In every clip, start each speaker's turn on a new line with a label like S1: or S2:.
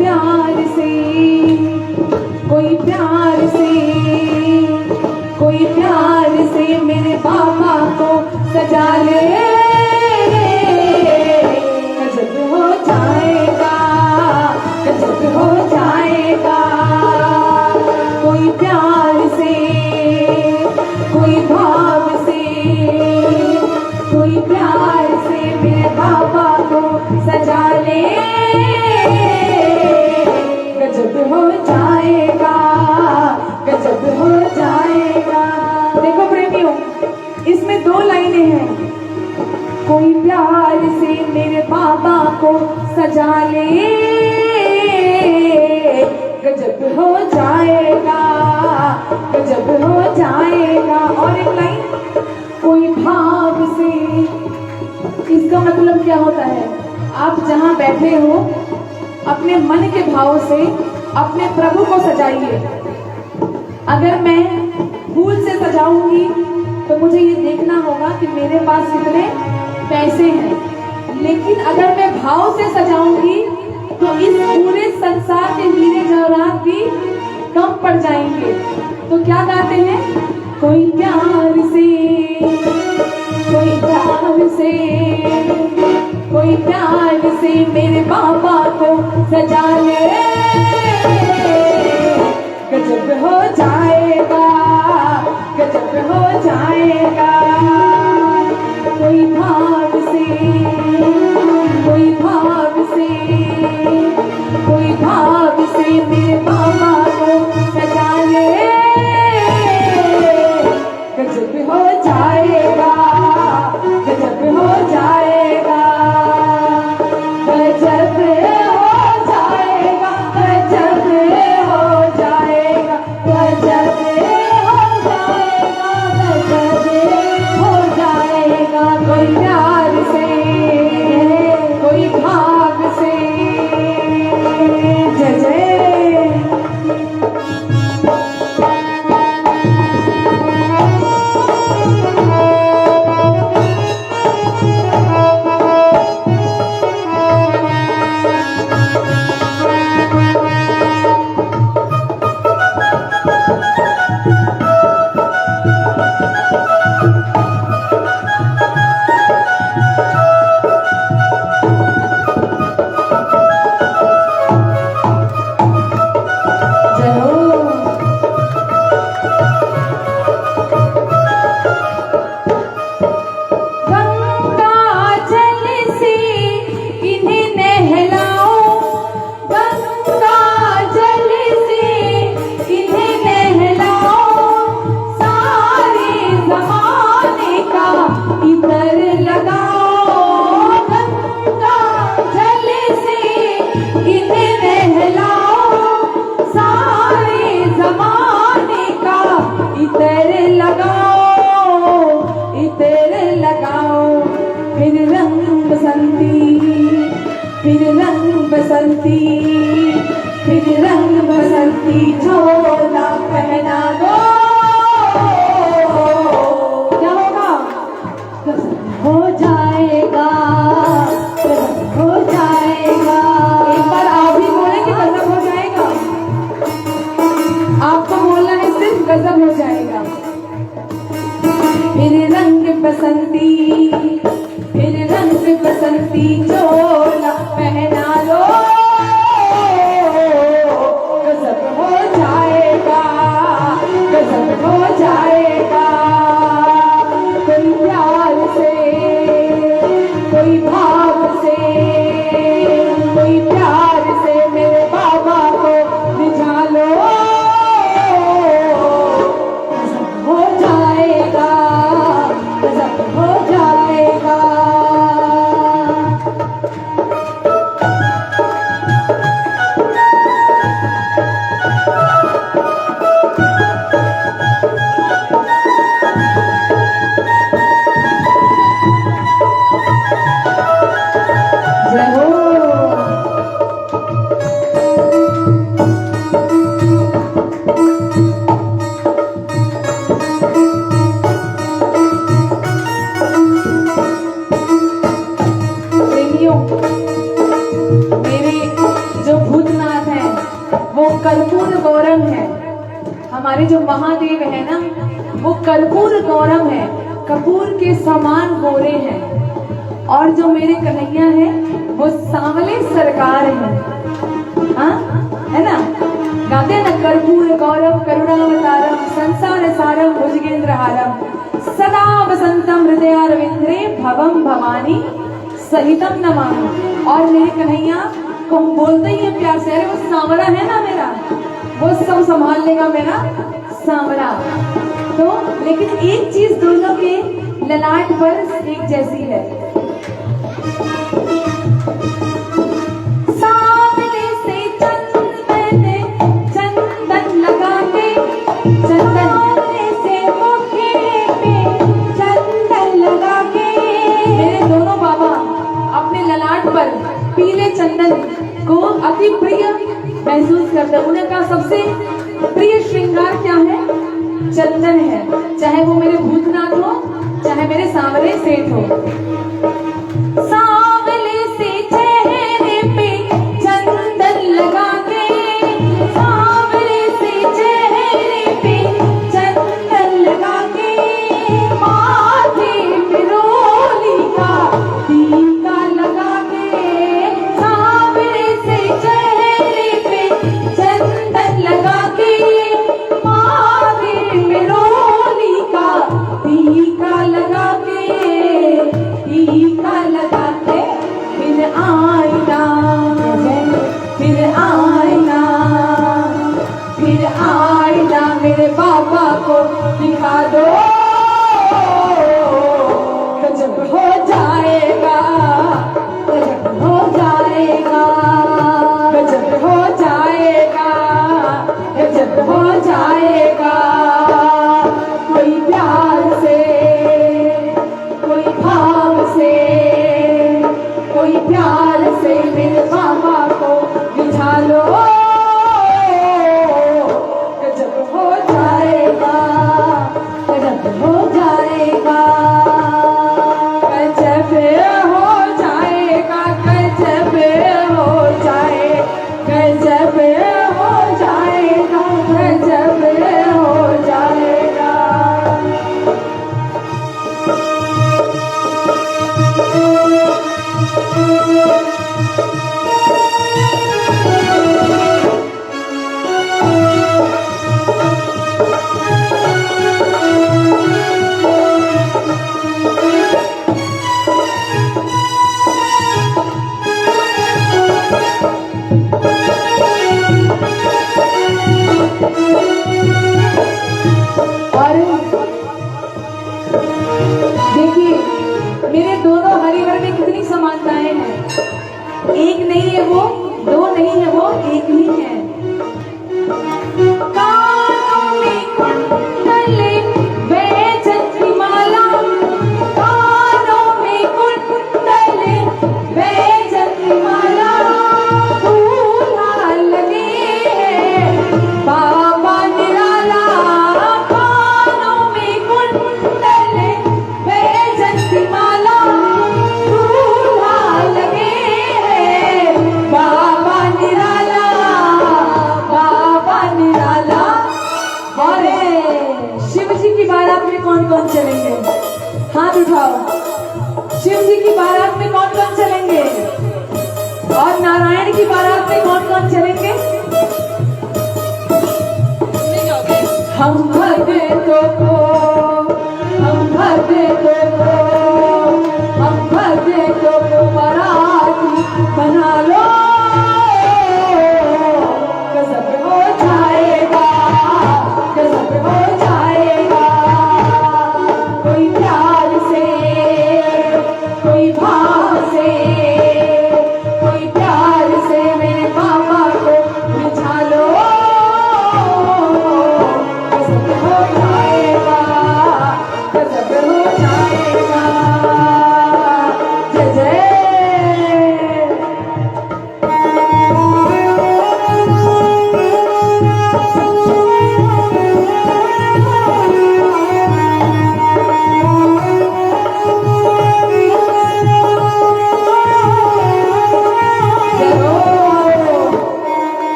S1: प्यार से, कोई प्यार से, कोई प्यार से मेरे पापा को सजा ले, गजब हो जाएगा, गजब हो जाएगा। कोई प्यार से, कोई भाव से, कोई प्यार से मेरे पापा को सजा ले, गजब हो जाएगा, गजब हो जाएगा। देखो प्रेमियों, इसमें दो लाइनें हैं। कोई प्यार से मेरे पापा को सजा ले, गजब हो जाएगा, गजब हो जाएगा। और एक लाइन, कोई भाव से, इसका मतलब क्या होता है? आप जहां बैठे हो अपने मन के भाव से अपने प्रभु को सजाइए। अगर मैं फूल से सजाऊंगी तो मुझे ये देखना होगा कि मेरे पास कितने पैसे हैं, लेकिन अगर मैं भाव से सजाऊंगी तो इस पूरे संसार के हीरे जवाहरात भी कम पड़ जाएंगे। तो क्या गाते हैं? कोई प्यार से, कोई प्यार से, कोई प्यार से मेरे पापा को सजा ले, गजब हो जाएगा, गजब हो जाएगा। कोई भाव से, कोई भाव से, कोई भाव से मेरे पापा को सजा ले, गजब हो जाएगा, गजब हो जाएगा, गजब हो जाएगा, गजब हो जाएगा, गजब हो जाएगा, गजब हो जाएगा। कोई प्यार से, कोई भाव से, जय जय। फिर रंग बसंती, फिर रंग बसंती झोला पहना दो। क्या होगा? गजब हो जाएगा, गजब हो जाएगा। एक बार आप भी बोले कि गजब हो जाएगा। आपको बोलना है सिर्फ गजब हो जाएगा। फिर रंग बसंती, फिर रंग बसंती झोला पहना लो, गजब हो जाएगा, गजब हो जाएगा। कोई प्यार से, कोई कर्पूर गौरम है। हमारे जो महादेव है ना, वो कर्पूर गौरम है, कपूर के समान गोरे हैं। और जो मेरे कन्हैया है वो सांवले सरकार है। हाँ, है ना, गाते हैं ना, कर्पूर गौरम करुणावतारम संसार सारम भुजगेंद्र हारम सदा वसंतम हृदयारविंद्रे भवम भवानी सहितम नमामि। और मेरे कन्हैया को हम बोलते ही है प्यार से, अरे वो सांवरा है ना मेरा, वो सब संभाल लेगा मेरा सांवरा। तो लेकिन एक चीज दोनों के ललाट पर एक जैसी है। सांवले से चंदन लगा के, सांवले से मुखड़े पे चंदन लगा के। मेरे दोनों बाबा अपने ललाट पर पीले चंदन को अति प्रिय महसूस करते हैं। उन्हें कहा सबसे प्रिय श्रृंगार क्या है? चंदन है। चाहे वो मेरे भूतनाथ हो, चाहे मेरे सांवले सेठ हो। सांवले से चेहरे पे चंदन लगा के, सांवले से चेहरे पे चंदन लगा के, माथे पे रोली का टीका लगा के, सांवले से चेहरे पे चंदन लगा के, माथे पे रोली का टीका लगा के, टीका लगा के फिर आईना, फिर आईना, फिर आईना मेरे बाबा को दिखा दो, गजब हो जाएगा, गजब हो जाएगा, गजब हो जाएगा, गजब हो जाएगा। कोई प्यार से, कोई भाव से, कोई प्यार से मेरे बाबा को रिझा लो, गजब हो जाएगा, गजब हो जाएगा, गजब हो जाएगा, गजब हो जाए, गजब हो जाएगा, गजब हो जाएगा। और देखिए मेरे दोनों हरिवर में कितनी समानताएं हैं। एक नहीं है वो, दो नहीं है वो, एक ही है। कानों में कुंडले वैजन की माला, कानों में कुंडले वैजन की माला, दूल्हा लगे हैं बाबा निराला, कानों में कुंडले वैजन की माला, दूल्हा लगे हैं बाबा निराला, बाबा निराला।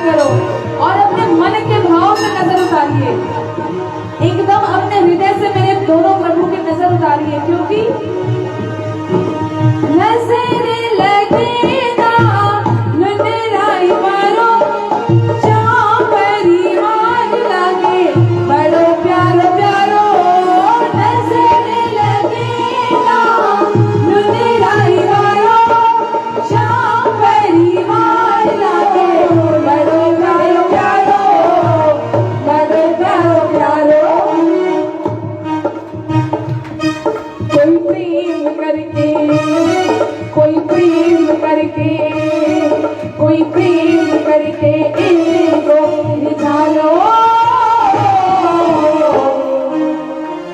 S1: करो और अपने मन के भाव से नजर उतारिए, एकदम अपने हृदय से मेरे दोनों प्रभु की नजर उतारिए, क्योंकि नजर लगेगा नुनराई मारो चापरी मार लगे बड़ो प्यारो प्यारो, नजर लगेगा नुनराई मारो चापरी मार लगे बड़ो प्यारो प्यारो, बड़ो प्यारो प्यारो। कोई प्रेम करके कोई प्रेम करके कोई प्रेम करके इनको रिझा लो,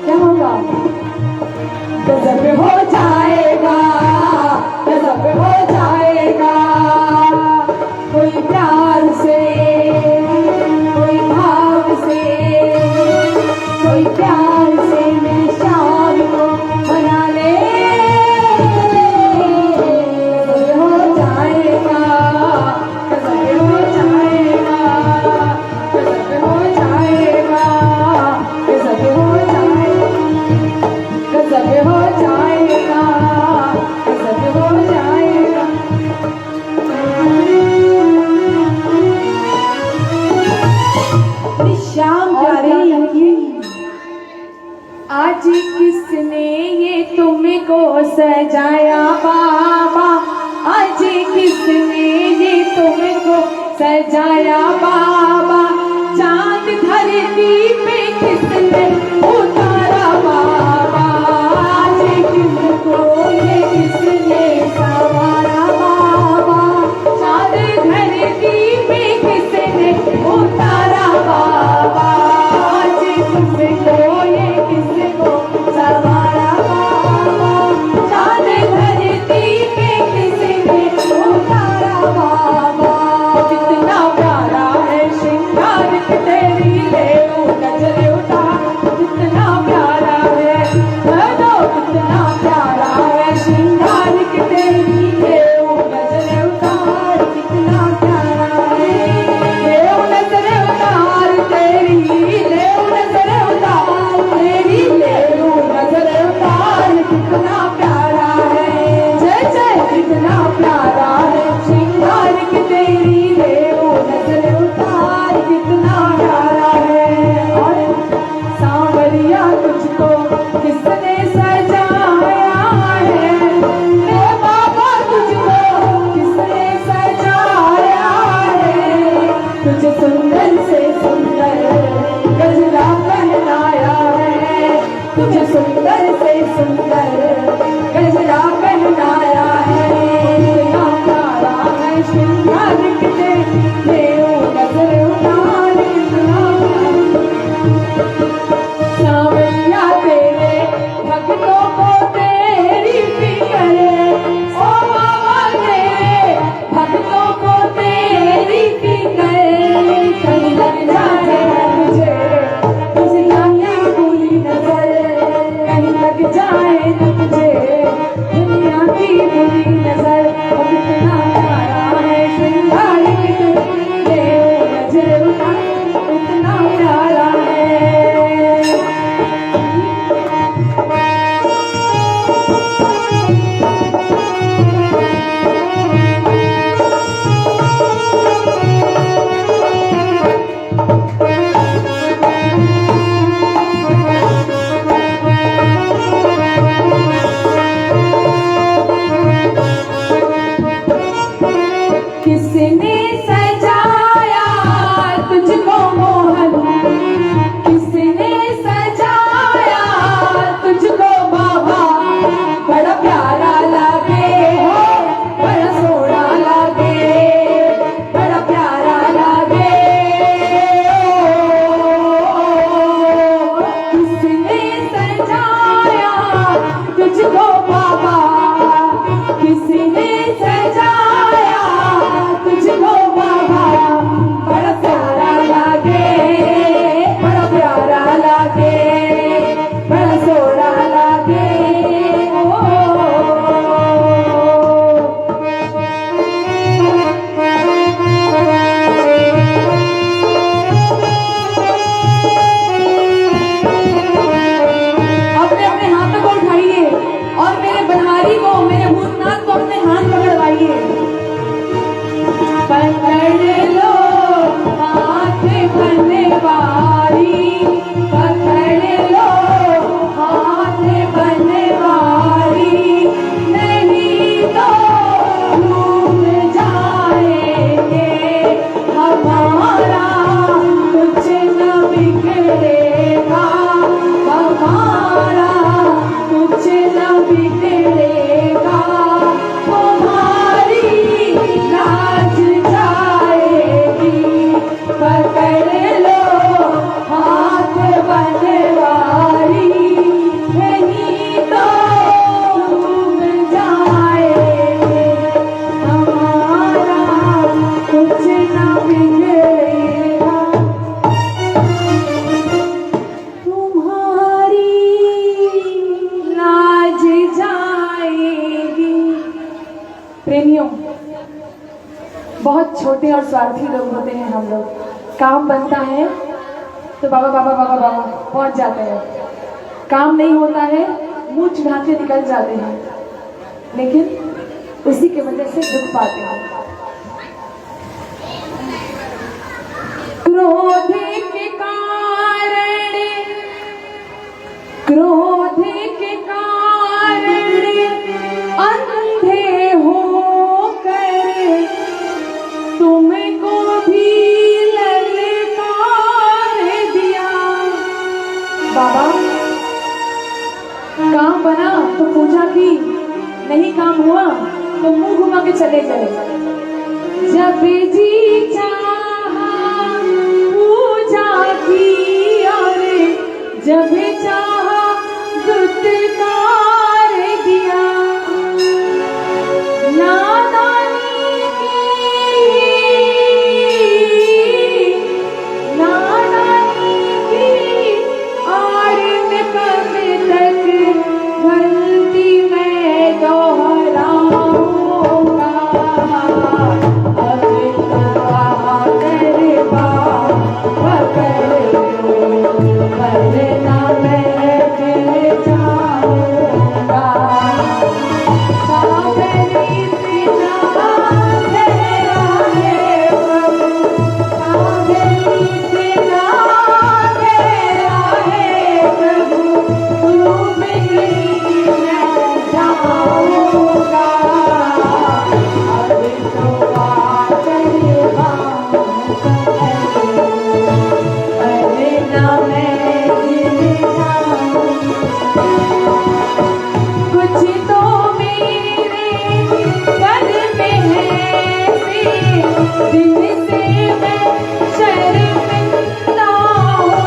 S1: क्या होगा? गजब हो जाएगा, गजब हो जाएगा। कोई प्यार से कोई भाव से कोई प्यार से मेरी शाम को बना ले, गजब हो जाएगा, गजब हो जाएगा, गजब हो जाएगा, गजब हो जाएगा, गजब हो जाएगा, गजब हो जाएगा। श्याम प्यारे, आज किसने ये तुमको सजाया बाबा, आज किसने ये तुमको सजाया बाबा, चांद धरती पे किसने उतारा बाबा, आज किसको ये किसने सवारा बाबा, चांद धरती पे किसने उतारा बाबा, आज किसको ये किसको सवारा बाबा, चांद धरती पे किसने उतारा बाबा। कितना प्यारा है श्रृंगार तेरी ले नजर उठा, कितना प्यारा है बनो, कितना प्यारा है श्रृंगार तेरी ले नजर उतार, कितना प्यारा है ले नजर उतार तेरी, ले नजर उतार तेरी, ले नजर उतार, कितना प्यारा है जय जय, कितना प्यारा है श्रृंगार तेरी ले नजर उतार, कितना प्यारा है। और सांवरिया तुझको किसने सजाया है, हे बाबा तुझको किसने सजाया है, तुझे सुंदर से सुंदर गजरा पहनाया है, तुझे सुंदर से सुंदर गजरा पहनाया है, कितना प्यारा है श्रृंगार तेरी ले नजर उतार, कितना सांवरिया तेरे भक्तों को तेरी फिक्र, ओ बाबा तेरे भक्तों को तेरी फिक्र, कहीं लग जाए तुझे दुनिया की बुरी नजर, कहीं लग जाए तुझे दुनिया की बुरी नजर, और कितना प्यारा है श्रृंगार ले नजर उतार, कितना प्यारा है। किसने सजाया तुझको मोहन, किसने सजाया तुझको बाबा, बड़ा प्यारा लगे हो, बड़ा सोना लगे, बड़ा प्यारा लगे, किसने सजाया तुझको बाबा, किसने सजाया तुझको बाबा, बहुत छोटे और स्वार्थी लोग होते हैं हम लोग। काम बनता है तो बाबा बाबा बाबा बाबा पहुंच जाते हैं, काम नहीं होता है मुंह चढ़ा के निकल जाते हैं, लेकिन उसी के वजह से दुख पाते हैं। क्रोध के कारण, क्रोध के कारण अंधे हो कर तुमको भी ललकार दिया। बाबा काम बना तो पूजा की, नहीं काम हुआ तो मुंह घुमा के चले गए। जब जी चाहा पूजा की और जब चाहा दुत्कार दिया। नादानी की आड़ में कब तक गलती में दोहराऊंगा। अब तो आकर बात पकड़ लो, वरना मैं गिर जाऊंगा। सावरी तेरा गहरा है प्रभु, सावरी तेरा गहरा है प्रभु, तू बिगड़ी मैं जाऊंगा। अब तो आकर बात पकड़ लो, वरना मैं गिर जाऊंगा। कुछ तो मेरे घर में है से जिनसे मैं शर्मिंदा हूँ।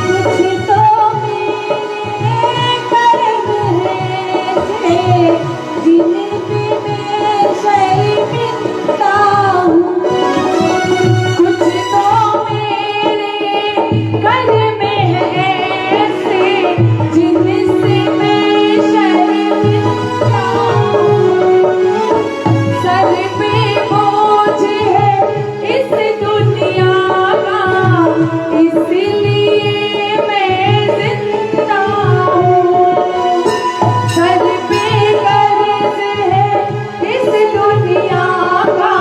S1: कुछ तो मेरे घर में है से जिनसे मैं शर्मिंदा हूँ। कुछ तो मेरे घर में है ऐसे जिनसे मैं शर्मिंदा हूँ। सर पे बोझ है इस दुनिया का, इसलिए मैं जिंदा हूँ। सर पे कर्ज है इस दुनिया का,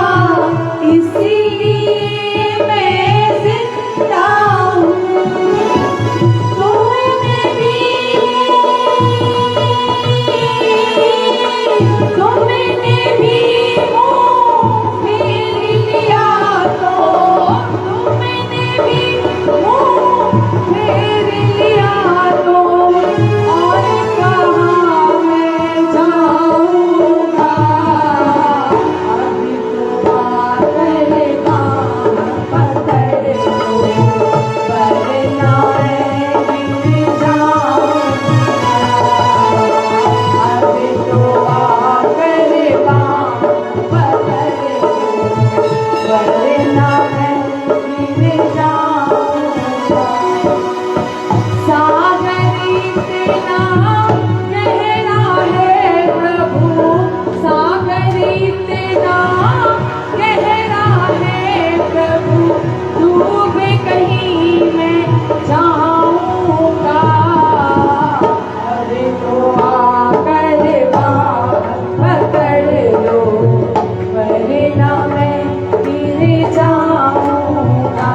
S1: इसलिए मैं जिंदा हूँ। तुमने भी मुँह फेर लिया तो, तुमने भी मुँह फेर लिया तो और कहाँ मैं जाऊँगा। अभी तो आकर बात पकड़ लो, वरना मैं गिर जाऊँगा। अभी तो आकर बात पकड़ लो, वरना मैं गिर जाऊँगा। सागरी तेरा गहरा है प्रभु, सागरी तेरा गहरा है प्रभु, डूबे कहीं मैं जाऊँगा। अरे तो आकर बात पकड़ लो, वरना मैं गिर जाऊँगा।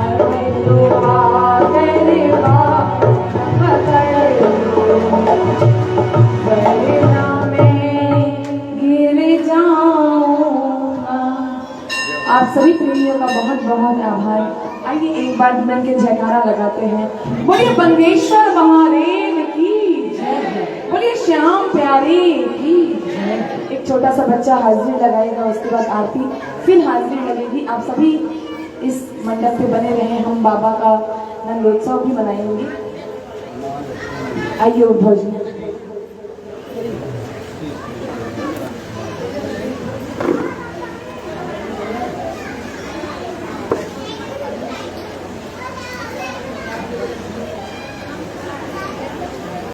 S1: अरे तो आकर बात पकड़ लो, वरना मैं गिर जाऊँगा। आप सभी प्रेमियों का बहुत बहुत आभार। आइए एक बार मिल के जयकारा लगाते हैं। बोलिए बंदेश्वर महादेव की जय, बोलिए श्याम प्यारे की जय। एक छोटा सा बच्चा हाजिरी लगाएगा, उसके बाद आरती, फिर हाजिरी लगेगी। आप सभी इस मंडप पे बने रहे, हम बाबा का नंदोत्सव भी मनाएंगे। आइए भोजन